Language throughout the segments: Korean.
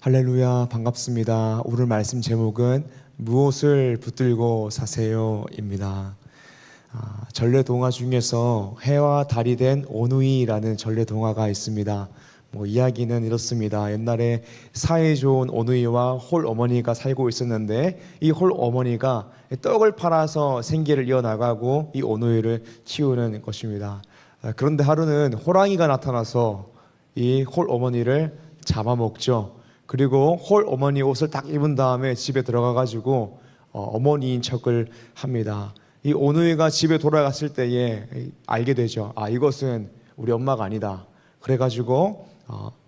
할렐루야, 반갑습니다. 오늘 말씀 제목은 무엇을 붙들고 사세요입니다. 전래동화 중에서 해와 달이 된 오누이라는 전래동화가 있습니다. 이야기는 이렇습니다. 옛날에 사이 좋은 오누이와 홀 어머니가 살고 있었는데 이 홀 어머니가 떡을 팔아서 생계를 이어나가고 이 오누이를 키우는 것입니다. 그런데 하루는 호랑이가 나타나서 이 홀 어머니를 잡아먹죠. 그리고 홀 어머니 옷을 딱 입은 다음에 집에 들어가 가지고 어머니인 척을 합니다. 이 오누이가 집에 돌아갔을 때에 알게 되죠. 이것은 우리 엄마가 아니다. 그래가지고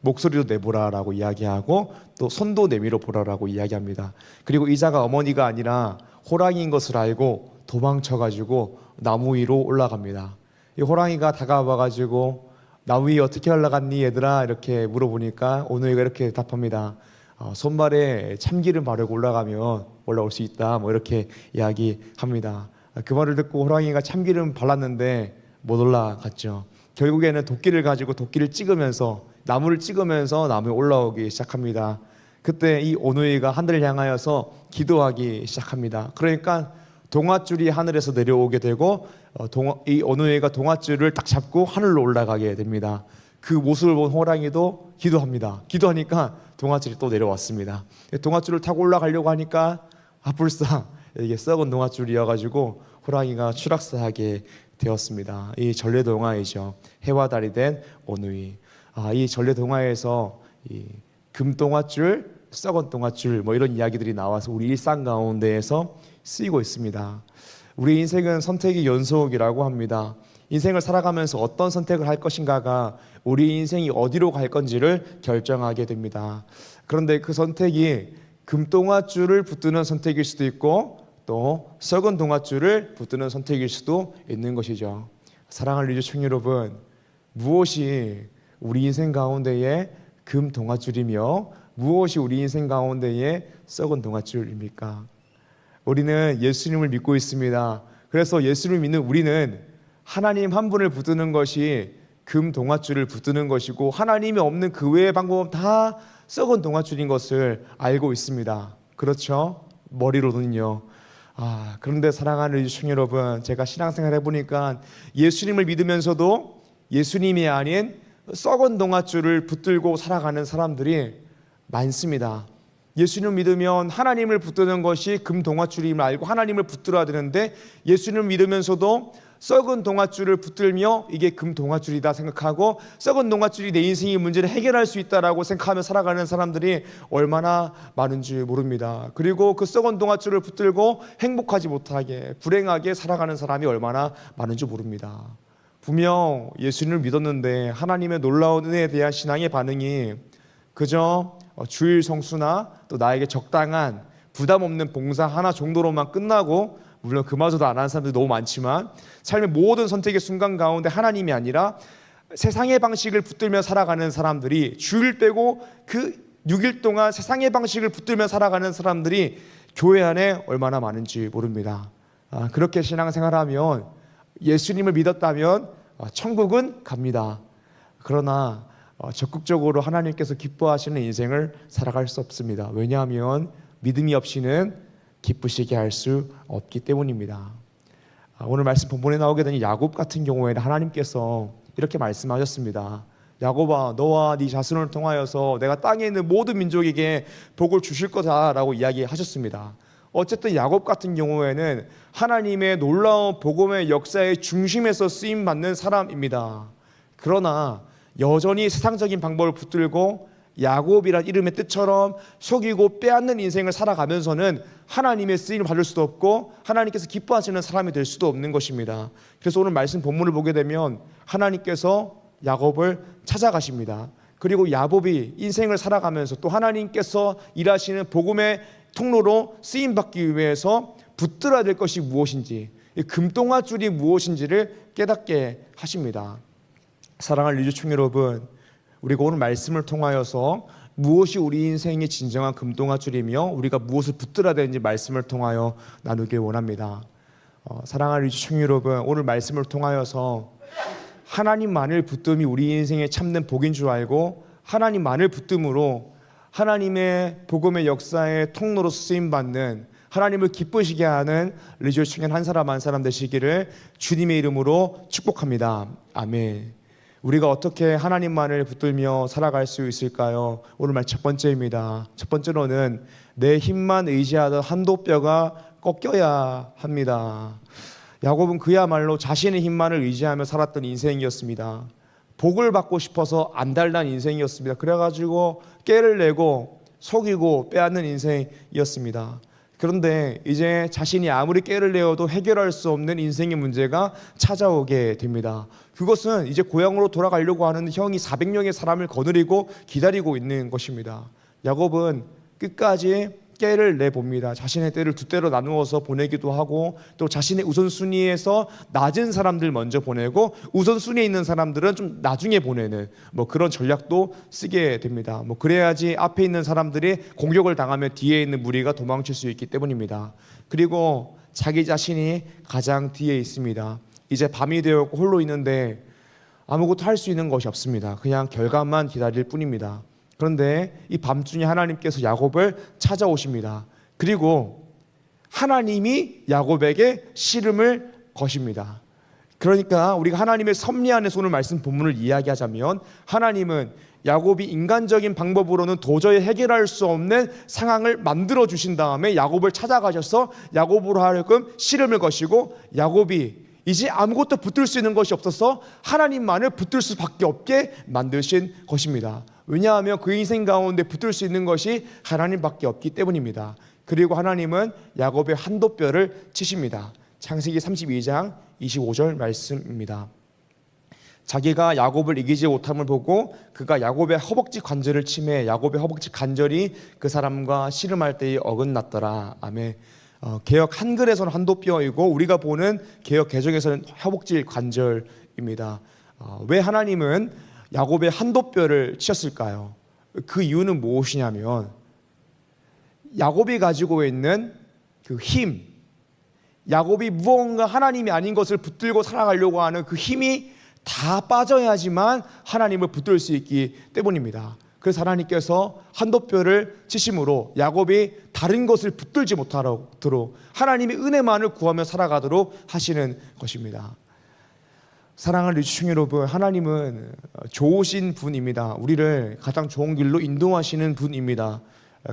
목소리도 내보라라고 이야기하고 또 손도 내밀어 보라라고 이야기합니다. 그리고 이자가 어머니가 아니라 호랑이인 것을 알고 도망쳐가지고 나무 위로 올라갑니다. 이 호랑이가 다가와가지고 나무 위에 어떻게 올라갔니 얘들아 이렇게 물어보니까 오누이가 이렇게 답합니다. 손발에 참기름 바르고 올라가면 올라올 수 있다 이렇게 이야기합니다. 그 말을 듣고 호랑이가 참기름 발랐는데 못 올라갔죠. 결국에는 도끼를 가지고 도끼를 찍으면서 나무를 찍으면서 나무에 올라오기 시작합니다. 그때 이 오누이가 하늘을 향하여서 기도하기 시작합니다. 그러니까 동아줄이 하늘에서 내려오게 되고 이 오누이가 동아줄을 딱 잡고 하늘로 올라가게 됩니다. 그 모습을 본 호랑이도 기도합니다. 기도하니까 동아줄이 또 내려왔습니다. 동아줄을 타고 올라가려고 하니까 불사 이게 썩은 동아줄이어가지고 호랑이가 추락사하게 되었습니다. 이 전래동화이죠. 해와 달이 된 오누이. 이 전래동화에서 이 금동아줄, 썩은 동아줄 이런 이야기들이 나와서 우리 일상 가운데에서 쓰이고 있습니다. 우리 인생은 선택의 연속이라고 합니다. 인생을 살아가면서 어떤 선택을 할 것인가가 우리 인생이 어디로 갈 건지를 결정하게 됩니다. 그런데 그 선택이 금동아줄을 붙드는 선택일 수도 있고 또 썩은 동아줄을 붙드는 선택일 수도 있는 것이죠. 사랑하는 리조청 여러분, 무엇이 우리 인생 가운데의 금동아줄이며 무엇이 우리 인생 가운데의 썩은 동아줄입니까? 우리는 예수님을 믿고 있습니다. 그래서 예수님을 믿는 우리는 하나님 한 분을 붙드는 것이 금 동아줄을 붙드는 것이고 하나님이 없는 그 외의 방법은 다 썩은 동아줄인 것을 알고 있습니다. 그렇죠? 머리로는요. 그런데 사랑하는 유충 여러분, 제가 신앙생활 해보니까 예수님을 믿으면서도 예수님이 아닌 썩은 동아줄을 붙들고 살아가는 사람들이 많습니다. 예수님을 믿으면 하나님을 붙드는 것이 금 동아줄임을 알고 하나님을 붙들어야 되는데 예수님을 믿으면서도 썩은 동아줄을 붙들며 이게 금 동아줄이다 생각하고 썩은 동아줄이 내 인생의 문제를 해결할 수 있다라고 생각하며 살아가는 사람들이 얼마나 많은지 모릅니다. 그리고 그 썩은 동아줄을 붙들고 행복하지 못하게 불행하게 살아가는 사람이 얼마나 많은지 모릅니다. 분명 예수님을 믿었는데 하나님의 놀라운 은혜에 대한 신앙의 반응이 그저 주일 성수나 또 나에게 적당한 부담 없는 봉사 하나 정도로만 끝나고, 물론 그마저도 안 하는 사람들이 너무 많지만 삶의 모든 선택의 순간 가운데 하나님이 아니라 세상의 방식을 붙들며 살아가는 사람들이, 주일 빼고 그 6일 동안 세상의 방식을 붙들며 살아가는 사람들이 교회 안에 얼마나 많은지 모릅니다. 그렇게 신앙생활하면 예수님을 믿었다면 천국은 갑니다. 그러나 적극적으로 하나님께서 기뻐하시는 인생을 살아갈 수 없습니다. 왜냐하면 믿음이 없이는 기쁘시게 할 수 없기 때문입니다. 오늘 말씀 본문에 나오게 된 야곱 같은 경우에는 하나님께서 이렇게 말씀하셨습니다. 야곱아, 너와 네 자손을 통하여서 내가 땅에 있는 모든 민족에게 복을 주실 거다라고 이야기하셨습니다. 어쨌든 야곱 같은 경우에는 하나님의 놀라운 복음의 역사의 중심에서 쓰임받는 사람입니다. 그러나 여전히 세상적인 방법을 붙들고 야곱이란 이름의 뜻처럼 속이고 빼앗는 인생을 살아가면서는 하나님의 쓰임을 받을 수도 없고 하나님께서 기뻐하시는 사람이 될 수도 없는 것입니다. 그래서 오늘 말씀 본문을 보게 되면 하나님께서 야곱을 찾아가십니다. 그리고 야곱이 인생을 살아가면서 또 하나님께서 일하시는 복음의 통로로 쓰임받기 위해서 붙들어야 될 것이 무엇인지, 금동아줄이 무엇인지를 깨닫게 하십니다. 사랑하는 리조충 여러분, 우리가 오늘 말씀을 통하여서 무엇이 우리 인생의 진정한 금동아줄이며 우리가 무엇을 붙들어야 되는지 말씀을 통하여 나누길 원합니다. 사랑하는 리조충 여러분, 오늘 말씀을 통하여서 하나님만을 붙듦이 우리 인생의 참된 복인 줄 알고 하나님만을 붙듦으로 하나님의 복음의 역사의 통로로 쓰임받는, 하나님을 기쁘시게 하는 리조이 청년 한 사람 한 사람 되시기를 주님의 이름으로 축복합니다. 아멘. 우리가 어떻게 하나님만을 붙들며 살아갈 수 있을까요? 오늘 말 첫 번째입니다. 첫 번째로는 내 힘만 의지하던 한도뼈가 꺾여야 합니다. 야곱은 그야말로 자신의 힘만을 의지하며 살았던 인생이었습니다. 복을 받고 싶어서 안달난 인생이었습니다. 그래가지고 깨를 내고 속이고 빼앗는 인생이었습니다. 그런데 이제 자신이 아무리 깨를 내어도 해결할 수 없는 인생의 문제가 찾아오게 됩니다. 그것은 이제 고향으로 돌아가려고 하는 형이 400명의 사람을 거느리고 기다리고 있는 것입니다. 야곱은 끝까지 깨를 내봅니다. 자신의 때를 두 때로 나누어서 보내기도 하고, 또 자신의 우선순위에서 낮은 사람들 먼저 보내고 우선순위에 있는 사람들은 좀 나중에 보내는 그런 전략도 쓰게 됩니다. 그래야지 앞에 있는 사람들이 공격을 당하면 뒤에 있는 무리가 도망칠 수 있기 때문입니다. 그리고 자기 자신이 가장 뒤에 있습니다. 이제 밤이 되었고 홀로 있는데 아무것도 할 수 있는 것이 없습니다. 그냥 결과만 기다릴 뿐입니다. 그런데 이 밤중에 하나님께서 야곱을 찾아오십니다. 그리고 하나님이 야곱에게 씨름을 거십니다. 그러니까 우리가 하나님의 섭리 안에 오늘 말씀 본문을 이야기하자면, 하나님은 야곱이 인간적인 방법으로는 도저히 해결할 수 없는 상황을 만들어 주신 다음에 야곱을 찾아가셔서 야곱으로 하여금 씨름을 거시고, 야곱이 이제 아무것도 붙들 수 있는 것이 없어서 하나님만을 붙들 수밖에 없게 만드신 것입니다. 왜냐하면 그 인생 가운데 붙들 수 있는 것이 하나님밖에 없기 때문입니다. 그리고 하나님은 야곱의 한도뼈를 치십니다. 창세기 32장 25절 말씀입니다. 자기가 야곱을 이기지 못함을 보고 그가 야곱의 허벅지 관절을 치매 야곱의 허벅지 관절이 그 사람과 씨름할 때에 어긋났더라. 아멘. 개역 한글에서는 한도뼈이고 우리가 보는 개역 개정에서는 허벅지 관절입니다. 왜 하나님은 야곱의 한도뼈를 치셨을까요? 그 이유는 무엇이냐면, 야곱이 가지고 있는 그 힘, 야곱이 무언가 하나님이 아닌 것을 붙들고 살아가려고 하는 그 힘이 다 빠져야지만 하나님을 붙들 수 있기 때문입니다. 그래서 하나님께서 한도뼈를 치심으로 야곱이 다른 것을 붙들지 못하도록 하나님의 은혜만을 구하며 살아가도록 하시는 것입니다. 사랑하는 리추충 여러분, 하나님은 좋으신 분입니다. 우리를 가장 좋은 길로 인도하시는 분입니다.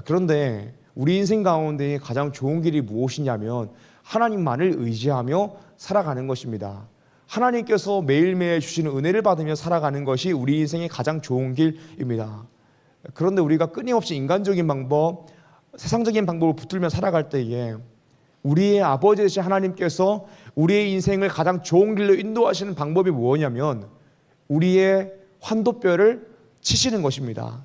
그런데 우리 인생 가운데 가장 좋은 길이 무엇이냐면 하나님만을 의지하며 살아가는 것입니다. 하나님께서 매일매일 주시는 은혜를 받으며 살아가는 것이 우리 인생의 가장 좋은 길입니다. 그런데 우리가 끊임없이 인간적인 방법, 세상적인 방법을 붙들며 살아갈 때에 우리의 아버지 되신 하나님께서 우리의 인생을 가장 좋은 길로 인도하시는 방법이 뭐냐면 우리의 한도뼈를 치시는 것입니다.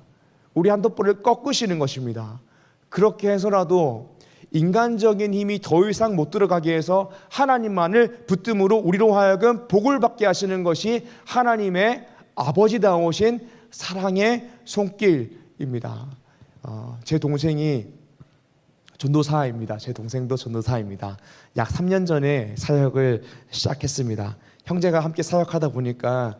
우리 한도뼈를 꺾으시는 것입니다. 그렇게 해서라도 인간적인 힘이 더 이상 못 들어가게 해서 하나님만을 붙듦으로 우리로 하여금 복을 받게 하시는 것이 하나님의 아버지다우신 사랑의 손길입니다. 제 동생이 전도사입니다. 제 동생도 전도사입니다. 약 3년 전에 사역을 시작했습니다. 형제가 함께 사역하다 보니까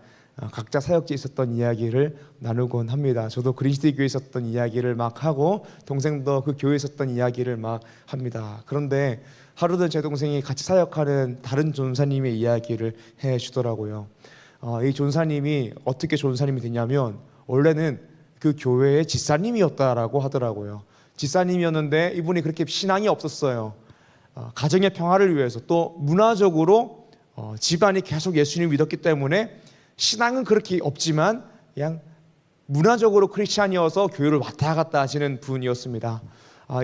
각자 사역지에 있었던 이야기를 나누곤 합니다. 저도 그린시티 교회에 있었던 이야기를 막 하고 동생도 그 교회에 있었던 이야기를 막 합니다. 그런데 하루는 제 동생이 같이 사역하는 다른 전사님의 이야기를 해주더라고요. 이 전사님이 어떻게 전사님이 됐냐면 원래는 그 교회의 집사님이었다라고 하더라고요. 집사님이었는데 이분이 그렇게 신앙이 없었어요. 가정의 평화를 위해서 또 문화적으로 집안이 계속 예수님을 믿었기 때문에 신앙은 그렇게 없지만 그냥 문화적으로 크리스찬이어서 교회를 왔다 갔다 하시는 분이었습니다.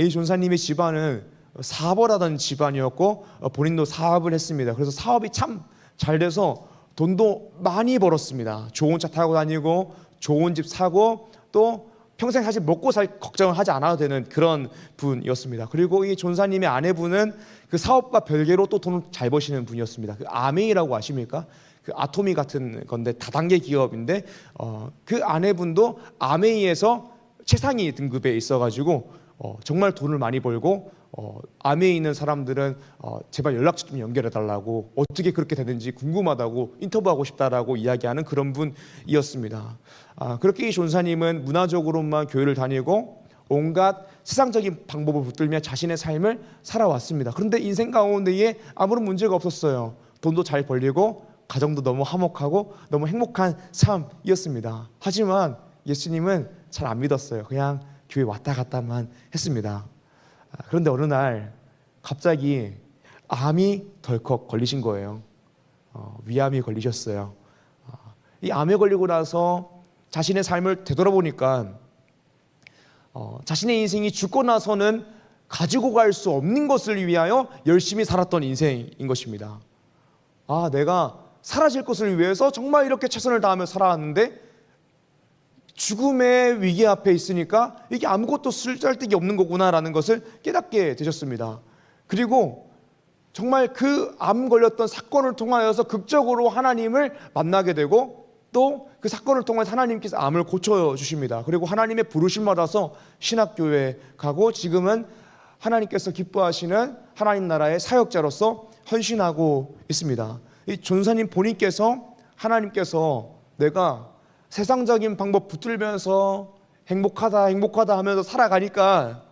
이 전사님의 집안은 사업을 하던 집안이었고 본인도 사업을 했습니다. 그래서 사업이 참 잘 돼서 돈도 많이 벌었습니다. 좋은 차 타고 다니고 좋은 집 사고 또 평생 사실 먹고 살 걱정을 하지 않아도 되는 그런 분이었습니다. 그리고 이 전사님의 아내분은 그 사업과 별개로 또 돈을 잘 버시는 분이었습니다. 그 아메이라고 아십니까? 그 아토미 같은 건데 다단계 기업인데 그 아내분도 아메이에서 최상위 등급에 있어가지고 정말 돈을 많이 벌고 아메이에 있는 사람들은 제발 연락처 좀 연결해달라고 어떻게 그렇게 되는지 궁금하다고 인터뷰하고 싶다라고 이야기하는 그런 분이었습니다. 그렇게 이 전사님은 문화적으로만 교회를 다니고 온갖 세상적인 방법을 붙들며 자신의 삶을 살아왔습니다. 그런데 인생 가운데에 아무런 문제가 없었어요. 돈도 잘 벌리고 가정도 너무 화목하고 너무 행복한 삶이었습니다. 하지만 예수님은 잘 안 믿었어요. 그냥 교회 왔다 갔다만 했습니다. 그런데 어느 날 갑자기 암이 덜컥 걸리신 거예요. 위암이 걸리셨어요. 이 암에 걸리고 나서 자신의 삶을 되돌아보니까 자신의 인생이 죽고 나서는 가지고 갈 수 없는 것을 위하여 열심히 살았던 인생인 것입니다. 내가 사라질 것을 위해서 정말 이렇게 최선을 다하며 살아왔는데 죽음의 위기 앞에 있으니까 이게 아무것도 쓸데기 없는 거구나라는 것을 깨닫게 되셨습니다. 그리고 정말 그 암 걸렸던 사건을 통하여서 극적으로 하나님을 만나게 되고 또 그 사건을 통해 하나님께서 암을 고쳐주십니다. 그리고 하나님의 부르심 받아서 신학교에 가고 지금은 하나님께서 기뻐하시는 하나님 나라의 사역자로서 헌신하고 있습니다. 이 전사님 본인께서 하나님께서 내가 세상적인 방법 붙들면서 행복하다 하면서 살아가니까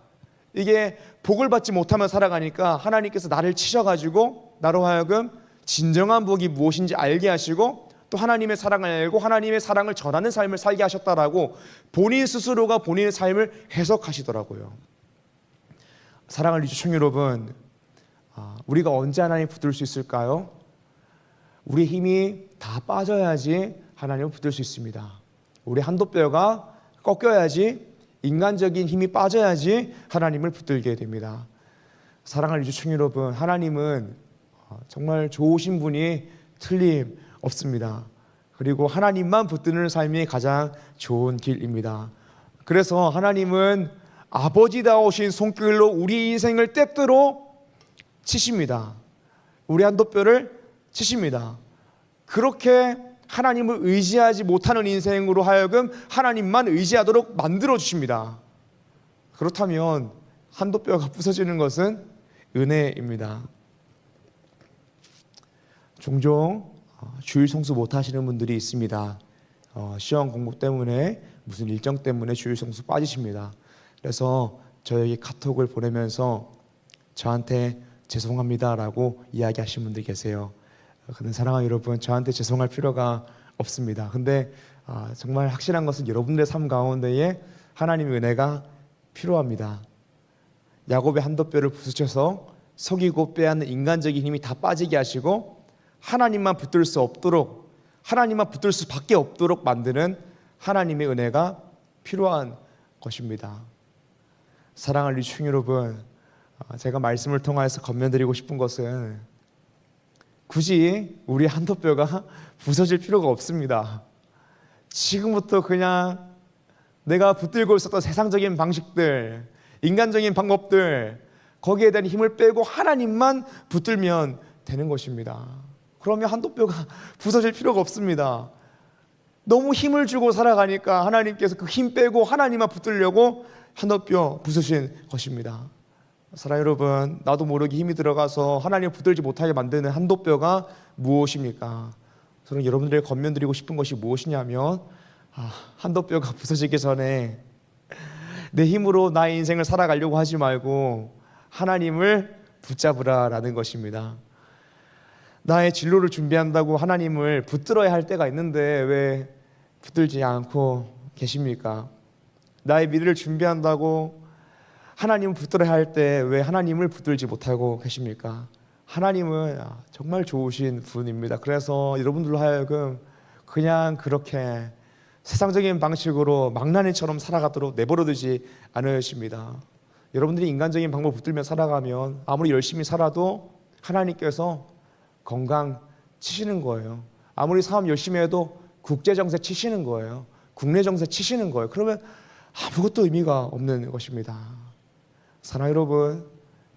이게 복을 받지 못하며 살아가니까 하나님께서 나를 치셔가지고 나로 하여금 진정한 복이 무엇인지 알게 하시고 또 하나님의 사랑을 알고 하나님의 사랑을 전하는 삶을 살게 하셨다라고 본인 스스로가 본인의 삶을 해석하시더라고요. 사랑하는 시청자 여러분, 우리가 언제 하나님 붙들 수 있을까요? 우리 힘이 다 빠져야지 하나님을 붙들 수 있습니다. 우리 한도뼈가 꺾여야지, 인간적인 힘이 빠져야지 하나님을 붙들게 됩니다. 사랑하는 시청자 여러분, 하나님은 정말 좋으신 분이 틀림없습니다. 그리고 하나님만 붙드는 삶이 가장 좋은 길입니다. 그래서 하나님은 아버지다우신 손길로 우리 인생을 때때로 치십니다. 우리 한도뼈를 치십니다. 그렇게 하나님을 의지하지 못하는 인생으로 하여금 하나님만 의지하도록 만들어 주십니다. 그렇다면 한도뼈가 부서지는 것은 은혜입니다. 종종 주일 성수 못 하시는 분들이 있습니다. 시험 공부 때문에 무슨 일정 때문에 주일 성수 빠지십니다. 그래서 저에게 카톡을 보내면서 저한테 죄송합니다라고 이야기하시는 분들이 계세요. 근데 사랑하는 여러분, 저한테 죄송할 필요가 없습니다. 근데 정말 확실한 것은 여러분들의 삶 가운데에 하나님의 은혜가 필요합니다. 야곱의 한도뼈를 부수셔서 속이고 빼앗는 인간적인 힘이 다 빠지게 하시고 하나님만 붙들 수 없도록, 하나님만 붙들 수밖에 없도록 만드는 하나님의 은혜가 필요한 것입니다. 사랑하는 리충 여러분, 제가 말씀을 통하여서 건면드리고 싶은 것은 굳이 우리 한도뼈가 부서질 필요가 없습니다. 지금부터 그냥 내가 붙들고 있었던 세상적인 방식들, 인간적인 방법들, 거기에 대한 힘을 빼고 하나님만 붙들면 되는 것입니다. 그러면 한도뼈가 부서질 필요가 없습니다. 너무 힘을 주고 살아가니까 하나님께서 그 힘 빼고 하나님만 붙들려고 한도뼈 부수신 것입니다. 사랑 여러분, 나도 모르게 힘이 들어가서 하나님을 붙들지 못하게 만드는 한도뼈가 무엇입니까? 저는 여러분들에게 건면드리고 싶은 것이 무엇이냐면 한도뼈가 부서지기 전에 내 힘으로 나의 인생을 살아가려고 하지 말고 하나님을 붙잡으라라는 것입니다. 나의 진로를 준비한다고 하나님을 붙들어야 할 때가 있는데 왜 붙들지 않고 계십니까? 나의 미래를 준비한다고 하나님을 붙들어야 할 때 왜 하나님을 붙들지 못하고 계십니까? 하나님은 정말 좋으신 분입니다. 그래서 여러분들로 하여금 그냥 그렇게 세상적인 방식으로 망나니처럼 살아가도록 내버려두지 않으십니다. 여러분들이 인간적인 방법을 붙들며 살아가면 아무리 열심히 살아도 하나님께서 건강 치시는 거예요. 아무리 사업 열심히 해도 국제정세 치시는 거예요. 국내 정세 치시는 거예요. 그러면 아무것도 의미가 없는 것입니다. 사랑 여러분,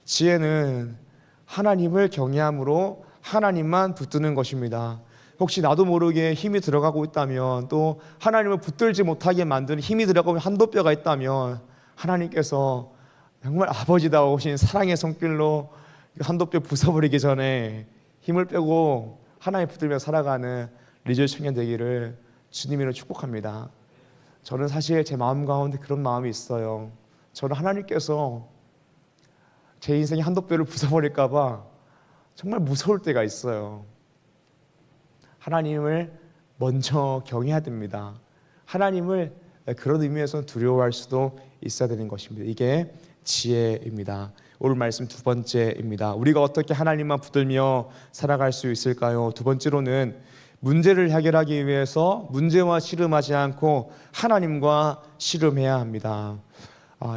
지혜는 하나님을 경외함으로 하나님만 붙드는 것입니다. 혹시 나도 모르게 힘이 들어가고 있다면, 또 하나님을 붙들지 못하게 만드는 힘이 들어가고 한도뼈가 있다면 하나님께서 정말 아버지다우신 사랑의 손길로 한도뼈 부숴버리기 전에 힘을 빼고 하나님 붙들며 살아가는 리절 청년 되기를 주님으로 축복합니다. 저는 사실 제 마음 가운데 그런 마음이 있어요. 저는 하나님께서 제 인생의 한도 뼈를 부숴버릴까 봐 정말 무서울 때가 있어요. 하나님을 먼저 경외해야 됩니다. 하나님을 그런 의미에서 두려워할 수도 있어야 되는 것입니다. 이게 지혜입니다. 오늘 말씀 두 번째입니다. 우리가 어떻게 하나님만 붙들며 살아갈 수 있을까요? 두 번째로는 문제를 해결하기 위해서 문제와 씨름하지 않고 하나님과 씨름해야 합니다.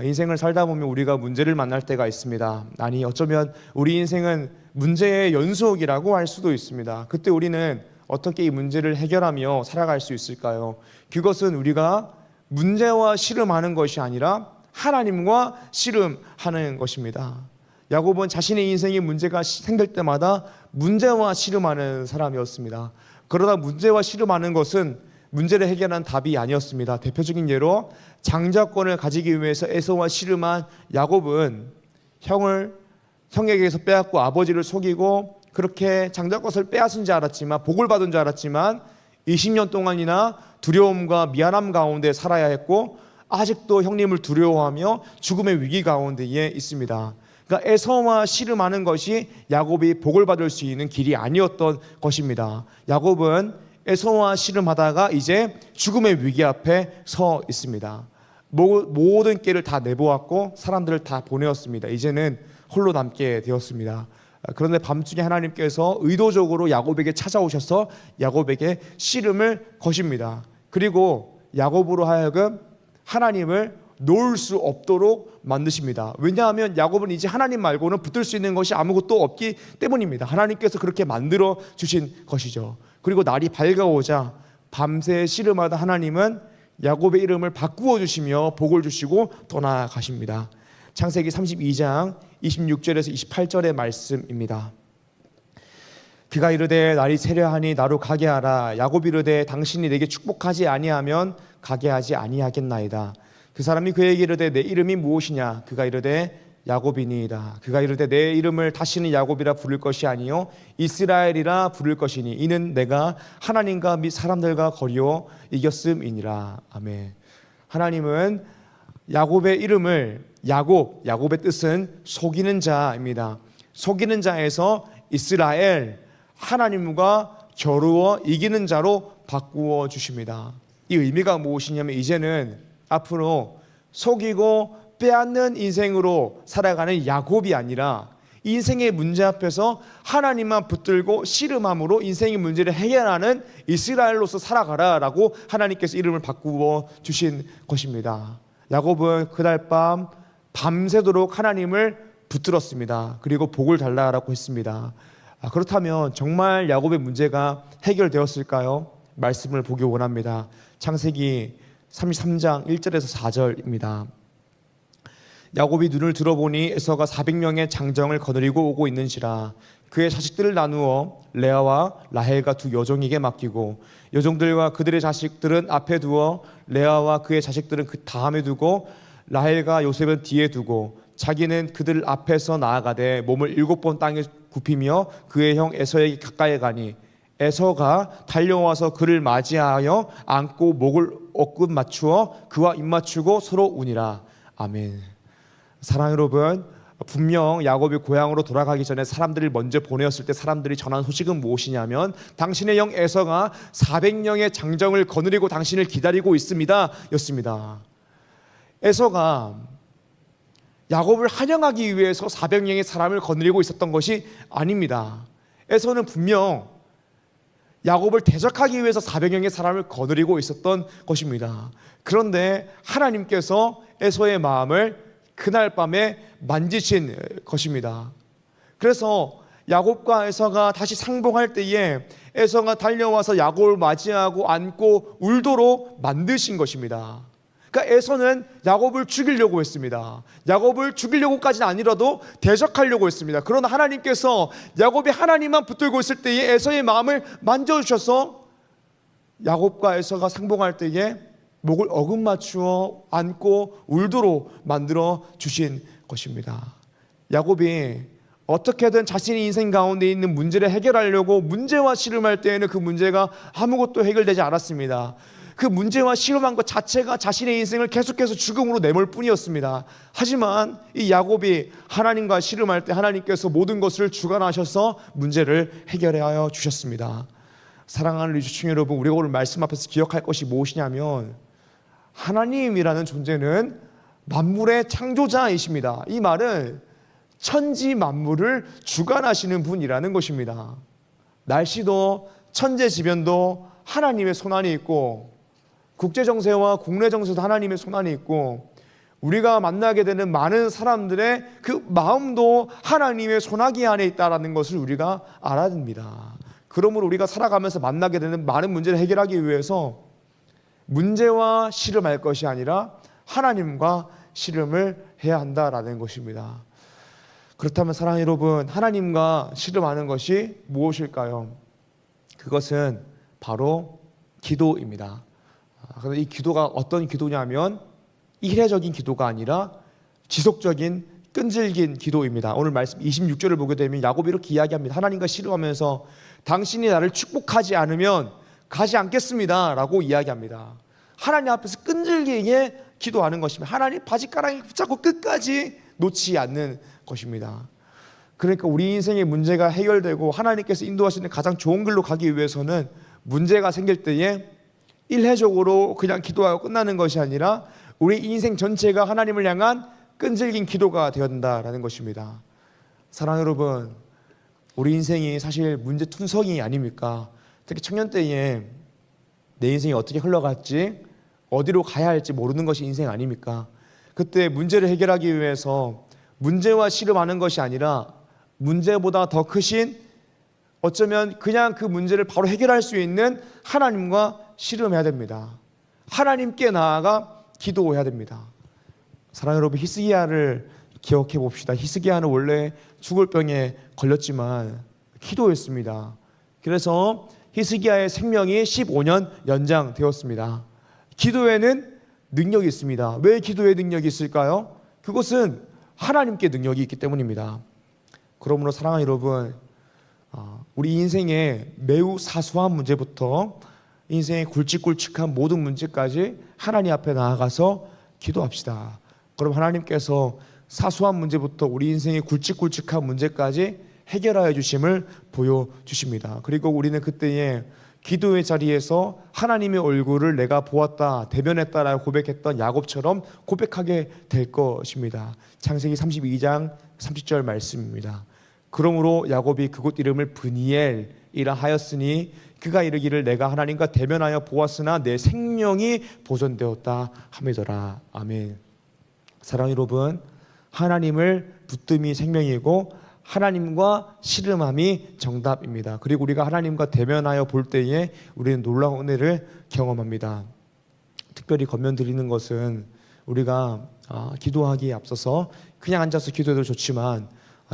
인생을 살다 보면 우리가 문제를 만날 때가 있습니다. 아니, 어쩌면 우리 인생은 문제의 연속이라고 할 수도 있습니다. 그때 우리는 어떻게 이 문제를 해결하며 살아갈 수 있을까요? 그것은 우리가 문제와 씨름하는 것이 아니라 하나님과 씨름하는 것입니다. 야곱은 자신의 인생에 문제가 생길 때마다 문제와 씨름하는 사람이었습니다. 그러다 문제와 씨름하는 것은 문제를 해결한 답이 아니었습니다. 대표적인 예로 장자권을 가지기 위해서 에서와 씨름한 야곱은 형에게서 빼앗고 아버지를 속이고 그렇게 장자권을 빼앗은 줄 알았지만, 복을 받은 줄 알았지만 20년 동안이나 두려움과 미안함 가운데 살아야 했고 아직도 형님을 두려워하며 죽음의 위기 가운데에 있습니다. 그러니까 에서와 씨름하는 것이 야곱이 복을 받을 수 있는 길이 아니었던 것입니다. 야곱은 에서와 씨름하다가 이제 죽음의 위기 앞에 서 있습니다. 모든 길을 다 내보았고 사람들을 다 보내었습니다. 이제는 홀로 남게 되었습니다. 그런데 밤중에 하나님께서 의도적으로 야곱에게 찾아오셔서 야곱에게 씨름을 거십니다. 그리고 야곱으로 하여금 하나님을 놓을 수 없도록 만드십니다. 왜냐하면 야곱은 이제 하나님 말고는 붙들 수 있는 것이 아무것도 없기 때문입니다. 하나님께서 그렇게 만들어 주신 것이죠. 그리고 날이 밝아오자 밤새 씨름하다 하나님은 야곱의 이름을 바꾸어 주시며 복을 주시고 떠나가십니다. 창세기 32장 26절에서 28절의 말씀입니다. 그가 이르되 날이 새려하니 나로 가게 하라. 야곱이 이르되 당신이 내게 축복하지 아니하면 가게 하지 아니하겠나이다. 그 사람이 그에게 이르되 내 이름이 무엇이냐? 그가 이르되 야곱이니이다. 그가 이르되 내 이름을 다시는 야곱이라 부를 것이 아니요 이스라엘이라 부를 것이니 이는 내가 하나님과 및 사람들과 거리어 이겼음이니라. 아멘. 하나님은 야곱의 이름을 야곱의 뜻은 속이는 자입니다. 속이는 자에서 이스라엘, 하나님과 겨루어 이기는 자로 바꾸어 주십니다. 이 의미가 무엇이냐면 이제는 앞으로 속이고 빼앗는 인생으로 살아가는 야곱이 아니라 인생의 문제 앞에서 하나님만 붙들고 씨름함으로 인생의 문제를 해결하는 이스라엘로서 살아가라라고 하나님께서 이름을 바꾸어 주신 것입니다. 야곱은 그날 밤새도록 하나님을 붙들었습니다. 그리고 복을 달라라고 했습니다. 그렇다면 정말 야곱의 문제가 해결되었을까요? 말씀을 보기 원합니다. 창세기 33장 1절에서 4절입니다. 야곱이 눈을 들어보니 에서가 400명의 장정을 거느리고 오고 있는지라. 그의 자식들을 나누어 레아와 라헬과 두 여종에게 맡기고 여종들과 그들의 자식들은 앞에 두어 레아와 그의 자식들은 그 다음에 두고 라헬과 요셉은 뒤에 두고 자기는 그들 앞에서 나아가되 몸을 7번 땅에 굽히며 그의 형 에서에게 가까이 가니 에서가 달려와서 그를 맞이하여 안고 목을 엇금 맞추어 그와 입 맞추고 서로 우니라. 아멘. 사랑하는 여러분, 분명 야곱이 고향으로 돌아가기 전에 사람들을 먼저 보내었을 때 사람들이 전한 소식은 무엇이냐면 당신의 형 에서가 400명의 장정을 거느리고 당신을 기다리고 있습니다 였습니다. 에서가 야곱을 환영하기 위해서 400명의 사람을 거느리고 있었던 것이 아닙니다. 에서는 분명 야곱을 대적하기 위해서 400명의 사람을 거느리고 있었던 것입니다. 그런데 하나님께서 에서의 마음을 그날 밤에 만지신 것입니다. 그래서 야곱과 에서가 다시 상봉할 때에 에서가 달려와서 야곱을 맞이하고 안고 울도록 만드신 것입니다. 그러니까 에서는 야곱을 죽이려고 했습니다. 야곱을 죽이려고까지는 아니라도 대적하려고 했습니다. 그러나 하나님께서 야곱이 하나님만 붙들고 있을 때에 에서의 마음을 만져주셔서 야곱과 에서가 상봉할 때에 목을 어긋맞추어 안고 울도록 만들어 주신 것입니다. 야곱이 어떻게든 자신의 인생 가운데 있는 문제를 해결하려고 문제와 씨름할 때에는 그 문제가 아무것도 해결되지 않았습니다. 그 문제와 실험한 것 자체가 자신의 인생을 계속해서 죽음으로 내몰 뿐이었습니다. 하지만 이 야곱이 하나님과 씨름할 때 하나님께서 모든 것을 주관하셔서 문제를 해결하여 주셨습니다. 사랑하는 우리 주층 여러분, 우리가 오늘 말씀 앞에서 기억할 것이 무엇이냐면 하나님이라는 존재는 만물의 창조자이십니다. 이 말은 천지 만물을 주관하시는 분이라는 것입니다. 날씨도 천재지변도 하나님의 손안에 있고, 국제정세와 국내 정세도 하나님의 손안에 있고, 우리가 만나게 되는 많은 사람들의 그 마음도 하나님의 손아귀 안에 있다는 것을 우리가 알아야 됩니다. 그러므로 우리가 살아가면서 만나게 되는 많은 문제를 해결하기 위해서 문제와 씨름할 것이 아니라 하나님과 씨름을 해야 한다라는 것입니다. 그렇다면 사랑하는 여러분, 하나님과 씨름하는 것이 무엇일까요? 그것은 바로 기도입니다. 그런데 이 기도가 어떤 기도냐면 이례적인 기도가 아니라 지속적인 끈질긴 기도입니다. 오늘 말씀 26절을 보게 되면 야곱이 이렇게 이야기합니다. 하나님과 씨름하면서 당신이 나를 축복하지 않으면 가지 않겠습니다 라고 이야기합니다. 하나님 앞에서 끈질기게 기도하는 것입니다. 하나님 바지가랑이 붙잡고 끝까지 놓지 않는 것입니다. 그러니까 우리 인생의 문제가 해결되고 하나님께서 인도하시는 가장 좋은 길로 가기 위해서는 문제가 생길 때에 일회적으로 그냥 기도하고 끝나는 것이 아니라 우리 인생 전체가 하나님을 향한 끈질긴 기도가 되어야 된다는 것입니다. 사랑하는 여러분, 우리 인생이 사실 문제투성이 아닙니까? 특히 청년 때에 내 인생이 어떻게 흘러갈지, 어디로 가야 할지 모르는 것이 인생 아닙니까? 그때 문제를 해결하기 위해서 문제와 씨름하는 것이 아니라 문제보다 더 크신, 어쩌면 그냥 그 문제를 바로 해결할 수 있는 하나님과 씨름해야 됩니다. 하나님께 나아가 기도해야 됩니다. 사랑하는 여러분, 히스기야를 기억해 봅시다. 히스기야는 원래 죽을 병에 걸렸지만 기도했습니다. 그래서 히스기야의 생명이 15년 연장되었습니다. 기도에는 능력이 있습니다. 왜 기도에 능력이 있을까요? 그것은 하나님께 능력이 있기 때문입니다. 그러므로 사랑하는 여러분, 우리 인생의 매우 사소한 문제부터 인생의 굵직굵직한 모든 문제까지 하나님 앞에 나아가서 기도합시다. 그럼 하나님께서 사소한 문제부터 우리 인생의 굵직굵직한 문제까지 해결하여 주심을 보여주십니다. 그리고 우리는 그때에 기도의 자리에서 하나님의 얼굴을 내가 보았다, 대변했다라고 고백했던 야곱처럼 고백하게 될 것입니다. 창세기 32장 30절 말씀입니다. 그러므로 야곱이 그곳 이름을 브니엘이라 하였으니 그가 이르기를 내가 하나님과 대면하여 보았으나 내 생명이 보존되었다 함이더라. 아멘. 사랑하는 여러분, 하나님을 붙듦이 생명이고 하나님과 씨름함이 정답입니다. 그리고 우리가 하나님과 대면하여 볼 때에 우리는 놀라운 은혜를 경험합니다. 특별히 권면드리는 것은 우리가 기도하기에 앞서서 그냥 앉아서 기도해도 좋지만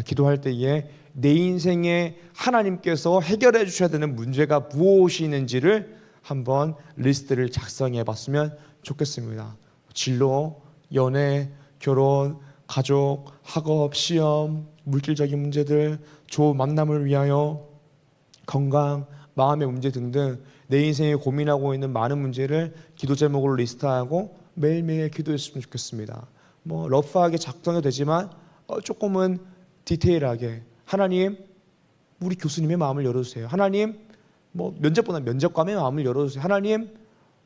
기도할 때에 내 인생에 하나님께서 해결해 주셔야 되는 문제가 무엇이 있는지를 한번 리스트를 작성해 봤으면 좋겠습니다. 진로, 연애, 결혼, 가족, 학업, 시험, 물질적인 문제들, 좋은 만남을 위하여 건강, 마음의 문제 등등 내 인생에 고민하고 있는 많은 문제를 기도 제목으로 리스트하고 매일매일 기도했으면 좋겠습니다. 러프하게 작성해도 되지만 조금은 디테일하게, 하나님, 우리 교수님의 마음을 열어주세요. 하나님, 면접보다 면접관의 마음을 열어주세요. 하나님,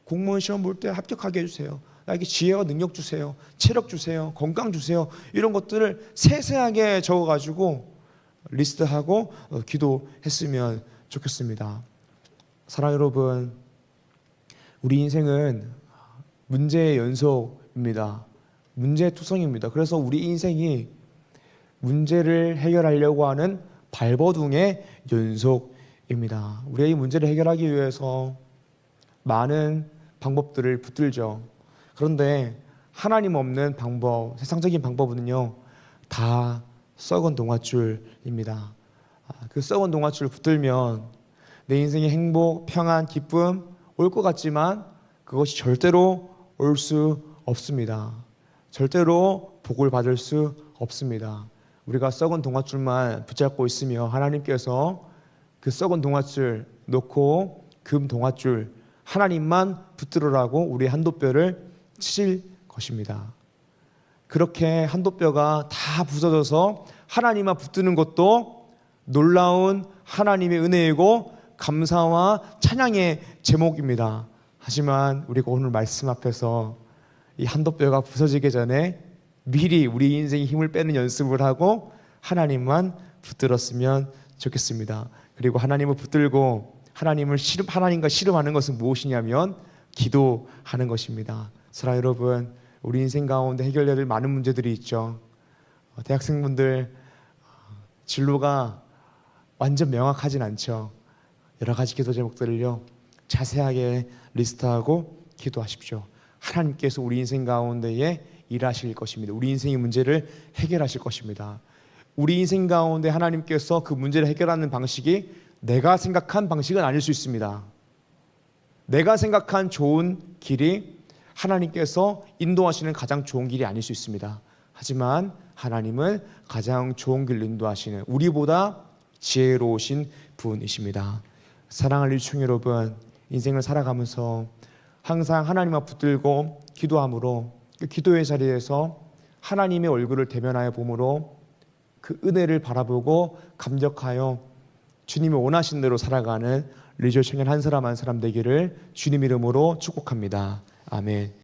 공무원 시험 볼 때 합격하게 해주세요. 나에게 지혜와 능력 주세요. 체력 주세요. 건강 주세요. 이런 것들을 세세하게 적어가지고 리스트하고 기도했으면 좋겠습니다. 사랑 여러분, 우리 인생은 문제의 연속입니다. 문제투성입니다. 그래서 우리 인생이 문제를 해결하려고 하는 발버둥의 연속입니다. 우리가 이 문제를 해결하기 위해서 많은 방법들을 붙들죠. 그런데 하나님 없는 방법, 세상적인 방법은요, 다 썩은 동아줄입니다. 그 썩은 동아줄을 붙들면 내 인생의 행복, 평안, 기쁨 올 것 같지만 그것이 절대로 올 수 없습니다. 절대로 복을 받을 수 없습니다. 우리가 썩은 동아줄만 붙잡고 있으며 하나님께서 그 썩은 동아줄 놓고 금 동아줄 하나님만 붙들으라고 우리 한도뼈를 치실 것입니다. 그렇게 한도뼈가 다 부서져서 하나님만 붙드는 것도 놀라운 하나님의 은혜이고 감사와 찬양의 제목입니다. 하지만 우리가 오늘 말씀 앞에서 이 한도뼈가 부서지기 전에 미리 우리 인생의 힘을 빼는 연습을 하고 하나님만 붙들었으면 좋겠습니다. 그리고 하나님을 붙들고 하나님과 씨름하는 것은 무엇이냐면 기도하는 것입니다. 사랑하는 여러분, 우리 인생 가운데 해결해야 될 많은 문제들이 있죠. 대학생분들 진로가 완전 명확하진 않죠. 여러 가지 기도 제목들을요 자세하게 리스트하고 기도하십시오. 하나님께서 우리 인생 가운데에 일하실 것입니다. 우리 인생의 문제를 해결하실 것입니다. 우리 인생 가운데 하나님께서 그 문제를 해결하는 방식이 내가 생각한 방식은 아닐 수 있습니다. 내가 생각한 좋은 길이 하나님께서 인도하시는 가장 좋은 길이 아닐 수 있습니다. 하지만 하나님은 가장 좋은 길로 인도하시는 우리보다 지혜로우신 분이십니다. 사랑하는 유충 여러분, 인생을 살아가면서 항상 하나님만 붙들고 기도함으로 그 기도의 자리에서 하나님의 얼굴을 대면하여 봄으로 그 은혜를 바라보고 감격하여 주님이 원하신 대로 살아가는 리조 청년 한 사람 한 사람 되기를 주님 이름으로 축복합니다. 아멘.